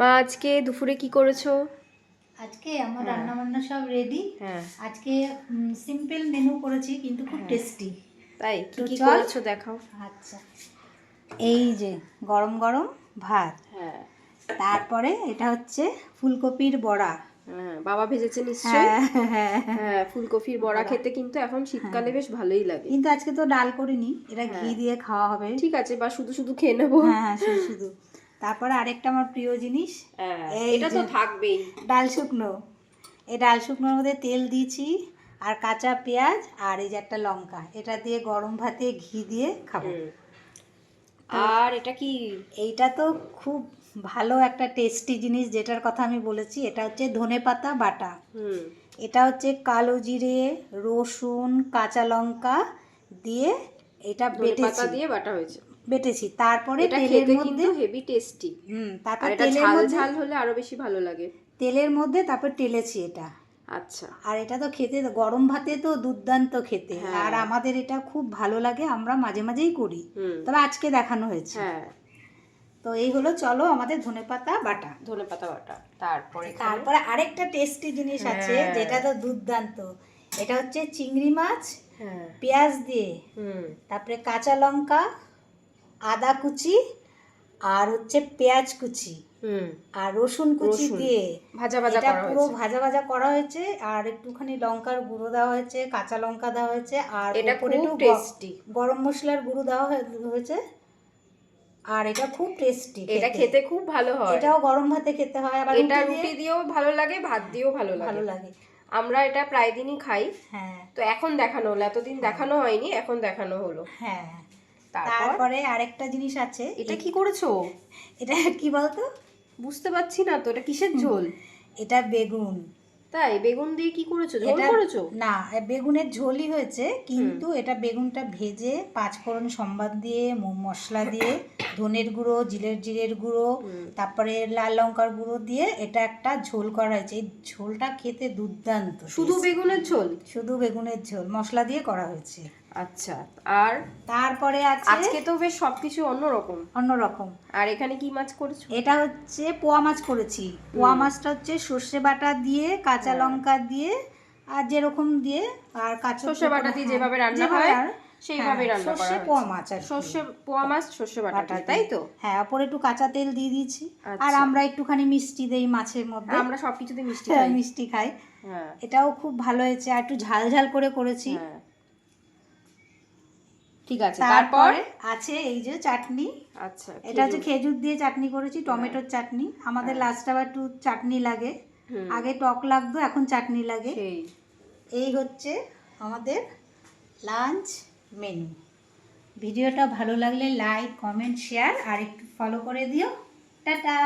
মা আজকে দুপুরে কি করেছো? আজকে আমার রান্না বান্না সব রেডি। হ্যাঁ, আজকে সিম্পল মেনু করেছি কিন্তু খুব টেস্টি। তাই কি তো কি চল। করেছো দেখাও। আচ্ছা, এই যে গরম গরম ভাত, হ্যাঁ তারপরে এটা হচ্ছে ফুলকপির বড়া। হ্যাঁ, বাবা ভেজেছে নিশ্চয়ই। হ্যাঁ হ্যাঁ হ্যাঁ, ফুলকপির বড়া খেতে কিন্তু এখন শীতকালে বেশ ভালোই লাগে। কিন্তু আজকে তো ডাল করিনি, এটা ঘি হ্যাঁ দিয়ে খাওয়া হবে। ঠিক আছে, বা শুধু শুধু খেয়ে নেবো। হ্যাঁ হ্যাঁ, শুধু শুধু। তারপরে আরেকটা আমার প্রিয় জিনিস, এই এটা তো যে থাকবেই। ডাল শুকনো। এই ডাল শুকনোর মধ্যে তেল দিয়েছি, আর কাঁচা পেঁয়াজ, আর এই যে একটা লঙ্কা, এটা দিয়ে গরম ভাতে ঘি দিয়ে খাবো। আর এটা কি? এইটা তো খুব ভালো একটা টেস্টি জিনিস, যেটার কথা আমি বলেছি। এটা হচ্ছে ধনেপাতা বাটা। এটা হচ্ছে কালো জিরে, রসুন, কাঁচা লঙ্কা দিয়ে এটা ধনেপাতা দিয়ে বাটা হয়েছে, বেটেছি। তারপরে এটা তেলের খেতে মধ্যে কিন্তু হেভি টেস্টি। তারপর আর এটা তেলের ঝাল মধ্যে ঝাল হলে আরো বেশি ভালো লাগে। তেলের মধ্যে তারপর টেলেছি এটা। আচ্ছা, আর এটা তো খেতে, গরম ভাতে তো দুর্দান্ত খেতে। হ্যাঁ। আর আমাদের এটা খুব ভালো লাগে, আমরা মাঝে মাঝেই করি, তবে আজকে দেখানো হয়েছে। হ্যাঁ, তো এই হলো, চলো আমাদের ধনেপাতা বাটা। ধনেপাতা বাটা। তারপরে তারপরে আরেকটা টেস্টি জিনিস আছে, যেটা তো দুর্দান্ত। এটা হচ্ছে চিংড়ি মাছ, পেঁয়াজ দিয়ে, তারপরে কাঁচা লঙ্কা, আদা কুচি, আর হচ্ছে পেঁয়াজ কুচি, আর রসুন কুচি দিয়ে ভাজা ভাজা এটা করা পুরো হয়েছে। ভাজা ভাজা করা হয়েছে। আর একটুখানি লঙ্কার গুঁড়ো দেওয়া হয়েছে, কাঁচা লঙ্কা দেওয়া হয়েছে, আর এটা উপরে খুব একটু টেস্টি। গরম মশলার গুঁড়ো দেওয়া হয়েছে। আর এটা খুব টেস্টি, এটা খেতে খুব ভালো হয়। এটাও গরম ভাতে খেতে হয়, আবার এটা রুটি দিয়েও ভালো লাগে, ভাত দিয়েও ভালো লাগে। আমরা এটা প্রায় দিনই খাই। হ্যাঁ, তো এখন দেখানো হলো, এতদিন দেখানো হয়নি, এখন দেখানো হলো। হ্যাঁ। তারপরে আরেকটা জিনিস আছে। এটা কি করেছো? এটা কি বলতো? বুঝতে পারছি না তো, এটা কিসের ঝোল? এটা বেগুন। তাই বেগুন দিয়ে কি করেছো? ঝোল করেছো? না, বেগুনের ঝোলই হয়েছে, কিন্তু এটা বেগুনটা ভেজে পাঁচফোড়ন সম্বাদ দিয়ে, মশলা দিয়ে, ধনের গুঁড়ো, জিরের গুঁড়ো, তারপরে লাল লঙ্কার গুঁড়ো দিয়ে এটা একটা ঝোল করা হয়েছে। এই ঝোলটা খেতে দুর্দান্ত। শুধু বেগুনের ঝোল? শুধু বেগুনের ঝোল, মশলা দিয়ে করা হয়েছে। আচ্ছা, আর তারপরে আছে, আজকে তো বেশ সবকিছু অন্যরকম। আর এখানে কি মাছ করেছো? এটা হচ্ছে পোয়া মাছ করেছি। পোয়া মাছটা হচ্ছে সর্ষে বাটা দিয়ে, কাঁচা লঙ্কা দিয়ে, আর যেরকম দিয়ে, আর কাঁচা সর্ষে বাটা দিয়ে যেভাবে রান্না হয় সেইভাবে রান্না করা সর্ষে হয়। পোয়া মাছ, আর পোয়া মাছ সর্ষে বাটা, তাই তো? হ্যাঁ, ওপরে একটু কাঁচা তেল দিয়ে দিয়েছি। আর আমরা একটুখানি মিষ্টি দেই মাছের মধ্যে, আমরা সবকিছুতে মিষ্টি হ্যাঁ, খাই। মিষ্টি খাই। এটাও খুব ভালো হয়েছে, আর একটু ঝাল ঝাল করে করেছি। ঠিক আছে। তারপরে আছে এই যে চাটনি। আচ্ছা, এটা হচ্ছে খেজুর দিয়ে চাটনি করেছি, টমেটোর চাটনি। আমাদের লাস্টে আবার একটু চাটনি লাগে, আগে টক লাগতো, এখন চাটনি লাগে। এই হচ্ছে আমাদের লাঞ্চ মেনু। ভিডিওটা ভালো লাগলে লাইক, কমেন্ট, শেয়ার আর একটু ফলো করে দিও। টাটা।